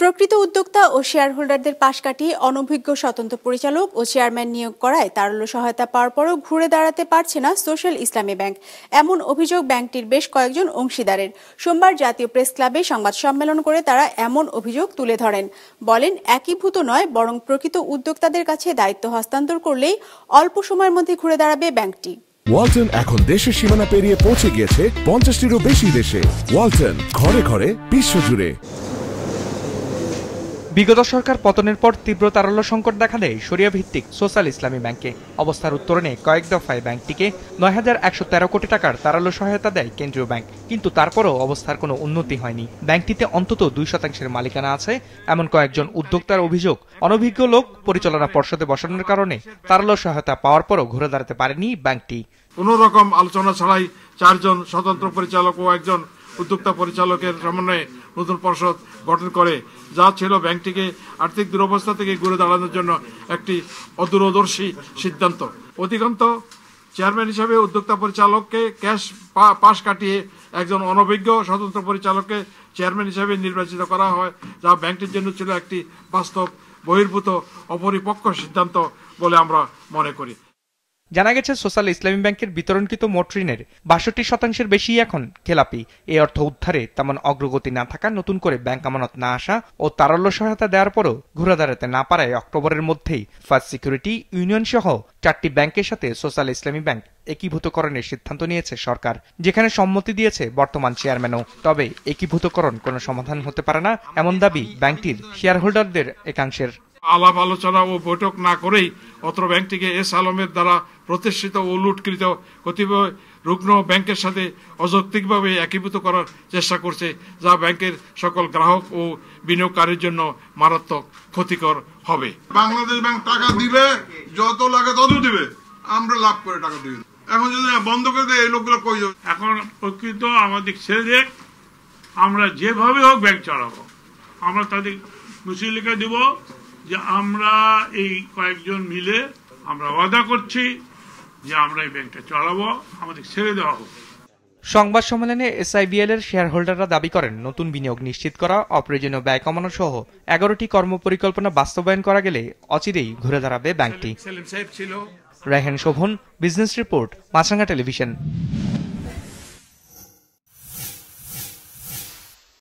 প্রকৃত উদ্যোক্তা ও শেয়ার হোল্ডারদের পাশ কাটিয়ে অনভিজ্ঞ স্বতন্ত্র পরিচালক ও চেয়ারম্যান নিয়োগ করায় তারল্য সহায়তা পাওয়ার পরও ঘুরে দাঁড়াতে পারছে না সোশ্যাল ইসলামী ব্যাংক। এমন অভিযোগ ব্যাংকটির বেশ কয়েকজন অংশীদারের। সোমবার জাতীয় প্রেস ক্লাবে সংবাদ সম্মেলন করে তারা এমন অভিযোগ তুলে ধরেন। বলেন, একীভূত নয় বরং প্রকৃত উদ্যোক্তাদের কাছে দায়িত্ব হস্তান্তর করলেই অল্প সময়ের মধ্যে ঘুরে দাঁড়াবে ব্যাংকটি। ওয়ালটন এখন দেশের সীমানা পেরিয়ে পৌঁছে গিয়েছে 50টিরও বেশি দেশে। ওয়ালটন, ঘরে ঘরে বিশ্বজুড়ে। বিগত সরকার পতনের পর তীব্র তারল্য সংকট দেখা দেয় শরিয়া ভিত্তিক সোশ্যাল ইসলামী ব্যাংকে। অবস্থার উত্তরণে কয়েক দফায় ব্যাংকটিকে ৯,১১৩ কোটি টাকার তারল্য সহায়তা দেয় কেন্দ্রীয় ব্যাংক। কিন্তু তারপরও অবস্থার কোনো উন্নতি হয়নি। ব্যাংকটিতে অন্তত ২% মালিকানা আছে এমন কয়েকজন উদ্যোক্তার অভিযোগ, অনভিজ্ঞ লোক পরিচালনা পর্ষদে বসানোর কারণে তারল্য সহায়তা পাওয়ার পরও ঘুরে দাঁড়াতে পারেনি ব্যাংকটি। কোন রকম আলোচনা ছাড়াই 4 জন স্বতন্ত্র পরিচালক ও একজন উদ্যোক্তা পরিচালকের সমন্বয়ে নতুন পর্ষদ গঠন করে, যা ছিল ব্যাংকটিকে আর্থিক দুরবস্থা থেকে ঘুরে দাঁড়ানোর জন্য একটি অদূরদর্শী সিদ্ধান্ত। অধিকন্ত চেয়ারম্যান হিসেবে উদ্যোক্তা পরিচালককে ক্যাশ পাশ কাটিয়ে একজন অনভিজ্ঞ স্বতন্ত্র পরিচালককে চেয়ারম্যান হিসেবে নির্বাচিত করা হয়, যা ব্যাংকটির জন্য ছিল একটি বাস্তব বহির্ভূত অপরিপক্ক সিদ্ধান্ত বলে আমরা মনে করি। জানা গেছে, সোশ্যাল ইসলামী ব্যাংকের বিতরণকৃত মোট ঋণের ৬২% বেশি এখন খেলাপি। এই অর্থ উদ্ধারে তেমন অগ্রগতি না থাকা, নতুন করে ব্যাংক আমানত না আসা ও তারল্য সহায়তা দেওয়ার পরও ঘুরে দাঁড়াতে না পারায় অক্টোবরের মধ্যেই ফার্স্ট সিকিউরিটি ইউনিয়ন সহ 4টি ব্যাংকের সাথে সোশ্যাল ইসলামী ব্যাংক একীভূতকরণের সিদ্ধান্ত নিয়েছে সরকার, যেখানে সম্মতি দিয়েছে বর্তমান চেয়ারম্যানও। তবে একীভূতকরণ কোনো সমাধান হতে পারে না এমন দাবি ব্যাংকটির শেয়ার হোল্ডারদের একাংশের। আলাপ আলোচনা ও বৈঠক না করেই অত্র ব্যাংকটিকে এস আলমের দ্বারা প্রতিষ্ঠিত ও লুটকৃত কতিপয় রুগ্ন ব্যাংকের সাথে অযৌক্তিকভাবে একীভূত করার চেষ্টা করছে, যা ব্যাংকের সকল গ্রাহক ও বিনিয়োগকারীর জন্য মারাত্মক ক্ষতিকর হবে। বাংলাদেশ ব্যাংক টাকা দিবে, যত লাগে তত দিবে, আমরা লাভ করে টাকা দিবে। এখন যদি বন্ধ করে দেয়, এই লোকগুলো কই যাবে? এখন প্রকৃত আমাদের ছেড়ে দেখ, আমরা যেভাবে হোক ব্যাংক চালাবো। আমরা তাদের মুসি লিখে দিব যে আমরা এই কয়েকজন মিলে আমরা ওয়াদা করছি যে আমরা এই ব্যাংকটা চালাবো, আমাদের ছেড়ে দেওয়া হোক। সংবাদ সম্মেলনে এসআইবিএল এর শেয়ার হোল্ডাররা দাবি করেন, নতুন বিনিয়োগ নিশ্চিত করা, অপ্রয়োজনীয় ব্যয় কমানো সহ 11টি কর্মপরিকল্পনা বাস্তবায়ন করা গেলে অচিরেই ঘুরে দাঁড়াবে ব্যাংকটি। রায়হান শোভন, বিজনেস রিপোর্ট, মাছরাঙ্গা টেলিভিশন।